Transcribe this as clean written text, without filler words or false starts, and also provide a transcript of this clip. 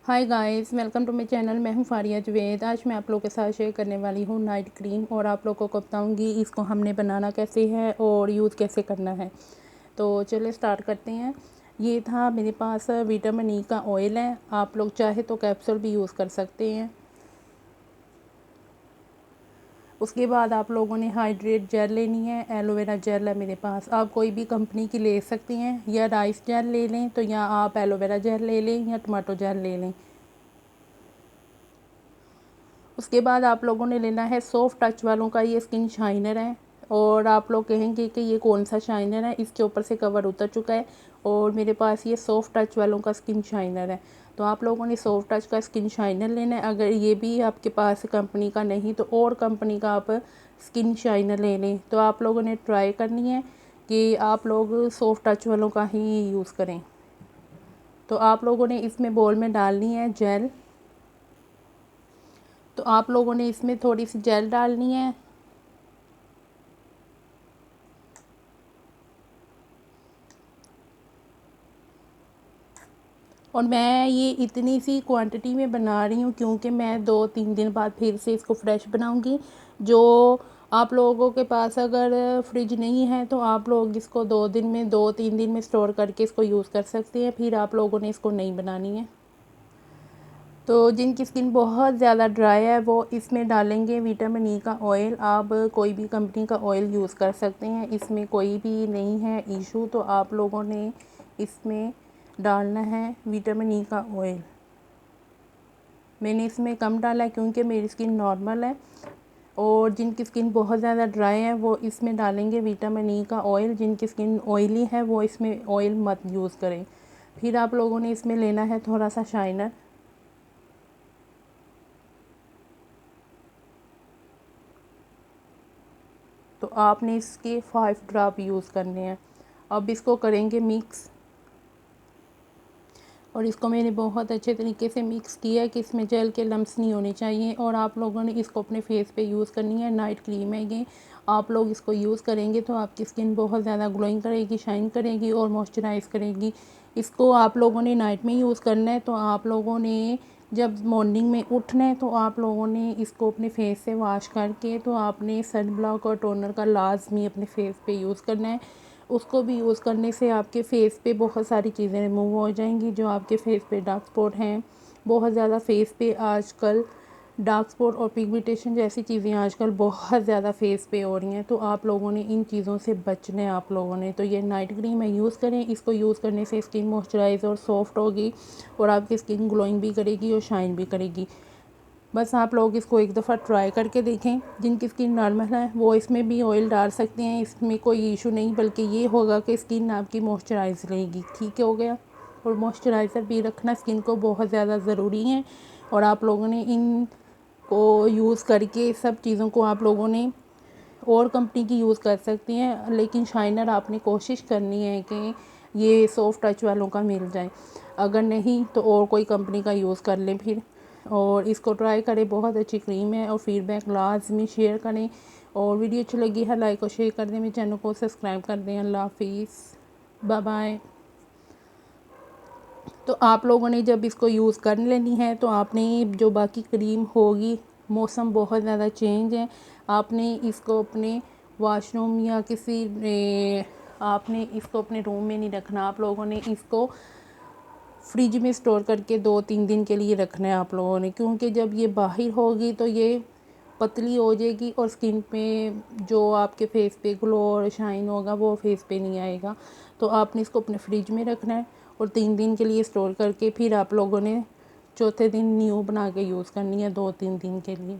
Hi guys, welcome to my channel. मैं हूं फारिया जवेद। आज मैं आप लोगों के साथ शेयर करने वाली हूं नाइट क्रीम और आप लोगों को बताऊंगी इसको हमने बनाना कैसे है और यूज़ कैसे करना है। तो चलिए स्टार्ट करते हैं। ये था मेरे पास विटामिन ई का ऑयल है। आप लोग चाहे तो कैप्सूल भी यूज़ कर सकते हैं। उसके बाद आप लोगों ने हाइड्रेट जेल लेनी है। एलोवेरा जेल है मेरे पास, आप कोई भी कंपनी की ले सकती हैं, या राइस जेल ले लें तो या आप एलोवेरा जेल ले लें या टमाटो जेल ले लें। उसके बाद आप लोगों ने लेना है सॉफ्ट टच वालों का ये स्किन शाइनर है। और आप लोग कहेंगे कि ये कौन सा शाइनर है, इसके ऊपर से कवर उतर चुका है और मेरे पास ये सॉफ्ट टच वालों का स्किन शाइनर है। तो आप लोगों ने सॉफ्ट टच का स्किन शाइनर लेना है। अगर ये भी आपके पास कंपनी का नहीं तो और कंपनी का आप स्किन शाइनर ले लें। तो आप लोगों ने ट्राई करनी है कि आप लोग सॉफ्ट टच वालों का ही यूज़ करें। तो आप लोगों ने इसमें बोल में डालनी है जेल। तो आप लोगों ने इसमें थोड़ी सी जेल डालनी है। और मैं ये इतनी सी क्वांटिटी में बना रही हूँ क्योंकि मैं 2-3 दिन बाद फिर से इसको फ्रेश बनाऊँगी। जो आप लोगों के पास अगर फ्रिज नहीं है तो आप लोग इसको 2-3 दिन में स्टोर करके इसको यूज़ कर सकते हैं। फिर आप लोगों ने इसको नहीं बनानी है। तो जिनकी स्किन बहुत ज़्यादा ड्राई है वो इसमें डालेंगे विटामिन ई का ऑयल। आप कोई भी कंपनी का ऑयल यूज़ कर सकते हैं, इसमें कोई भी नहीं है इशू। तो आप लोगों ने इसमें डालना है विटामिन ई का ऑयल। मैंने इसमें कम डाला है क्योंकि मेरी स्किन नॉर्मल है। और जिनकी स्किन बहुत ज़्यादा ड्राई है वो इसमें डालेंगे विटामिन ई का ऑयल। जिनकी स्किन ऑयली है वो इसमें ऑयल मत यूज़ करें। फिर आप लोगों ने इसमें लेना है थोड़ा सा शाइनर। तो आपने इसके 5 ड्रॉप यूज़ करने हैं। अब इसको करेंगे मिक्स। और इसको मैंने बहुत अच्छे तरीके से मिक्स किया है कि इसमें जेल के लम्स नहीं होने चाहिए। और आप लोगों ने इसको अपने फेस पे यूज़ करनी है। नाइट क्रीम है ये, आप लोग इसको यूज़ करेंगे तो आपकी स्किन बहुत ज़्यादा ग्लोइंग करेगी, शाइन करेगी और मॉइस्चराइज़ करेगी। इसको आप लोगों ने नाइट में यूज़ करना है। तो आप लोगों ने जब मॉर्निंग में उठना है तो आप लोगों ने इसको अपने फेस से वॉश करके तो आपने सन ब्लॉक और टोनर का लाजमी अपने फेस पे यूज़ करना है। उसको भी यूज़ करने से आपके फेस पे बहुत सारी चीज़ें रिमूव हो जाएंगी जो आपके फेस पे डार्क स्पॉट हैं। बहुत ज़्यादा फेस पे आजकल डार्क स्पॉट और पिगमेंटेशन जैसी चीज़ें आजकल बहुत ज़्यादा फेस पे हो रही हैं। तो आप लोगों ने इन चीज़ों से बचना है। आप लोगों ने तो ये नाइट क्रीम है, यूज़ करें। इसको यूज़ करने से स्किन मॉइस्चराइज और सॉफ्ट होगी और आपकी स्किन ग्लोइंग भी करेगी और शाइन भी करेगी। बस आप लोग इसको एक दफ़ा ट्राई करके देखें। जिनकी स्किन नॉर्मल है वो इसमें भी ऑयल डाल सकते हैं, इसमें कोई इशू नहीं। बल्कि ये होगा कि स्किन आपकी मॉइस्चराइज रहेगी। ठीक हो गया। और मॉइस्चराइज़र भी रखना स्किन को बहुत ज़्यादा ज़रूरी है। और आप लोगों ने इन को यूज़ करके सब चीज़ों को आप लोगों ने और कंपनी की यूज़ कर सकती हैं। लेकिन शाइनर आपने कोशिश करनी है कि ये सॉफ्ट टच वालों का मिल जाए। अगर नहीं तो और कोई कंपनी का यूज़ कर लें फिर। और इसको ट्राई करें, बहुत अच्छी क्रीम है। और फीडबैक लाजमी शेयर करें। और वीडियो अच्छी लगी है लाइक और शेयर कर दें। मेरे चैनल को सब्सक्राइब कर दें। अल्लाह हाफिज़, बाय बाय। तो आप लोगों ने जब इसको यूज़ कर लेनी है तो आपने जो बाकी क्रीम होगी, मौसम बहुत ज़्यादा चेंज है, आपने इसको अपने वॉशरूम या आपने इसको अपने रूम में नहीं रखना। आप लोगों ने इसको फ्रिज में स्टोर करके 2-3 दिन के लिए रखना है आप लोगों ने। क्योंकि जब ये बाहर होगी तो ये पतली हो जाएगी और स्किन पे जो आपके फेस पे ग्लो और शाइन होगा वो फेस पे नहीं आएगा। तो आपने इसको अपने फ्रिज में रखना है और 3 दिन के लिए स्टोर करके फिर आप लोगों ने चौथे दिन न्यू बना के यूज़ करनी है, 2-3 दिन के लिए।